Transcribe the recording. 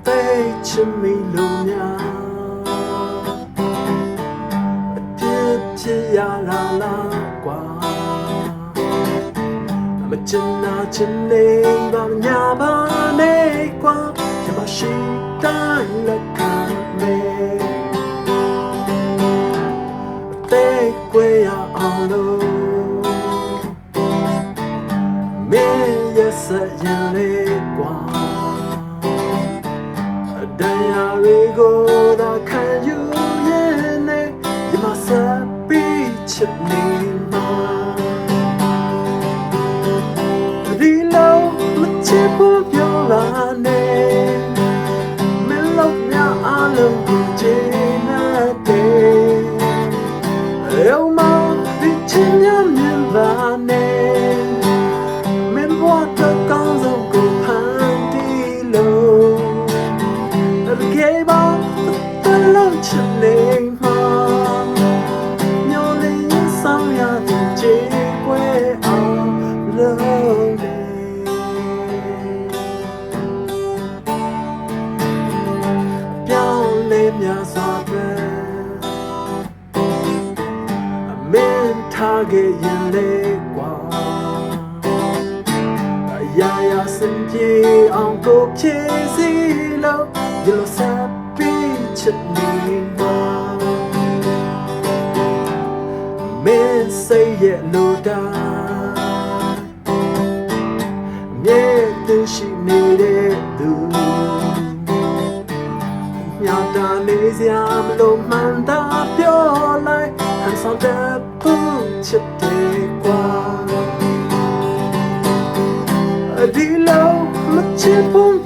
သိချင်မိလို့များအပြစ်ဖြစ်ရလားကွာမချင်နာချင်နေပါညာပါနဲ့ကွာရမရှိတိုင်းလက်ခံမယ်သိကွယ်ရအောင်လို့မင်းရဲ့စရင်လေးကွာတရားတွေကိုသာခံယူရင်နဲ့ဒီမှာဆက်ပြီးချစ်နေမှာဒီလိုမချစ်ဖို့ပြောလာနဲ့မလောက်များအားလုံးကိုချင်တဲ့ရုံမဒီချင်ရမြင်ပါနဲ့မင်းဘဝတော့ကောင်းဆုံးကိုဖန်တီးလို့给吧，的冷清灵嘛，鸟儿上呀的结归啊，冷的，表里面啥子，没他给眼泪光，呀呀身体昂高起西楼。ဒီလိုဆက်ပြီးချစ်နေမှာမင်းစိတ်ရဲ့လိုတာမြဲတည်ရှိနေတဲ့သူမြတ်တာနေစရာမလိုမှန်တာပြောလိုက်ဟန်ဆောင်တဲ့ဘူးချစ်တယ်ကွာဒီလိုမချစ်ဖို့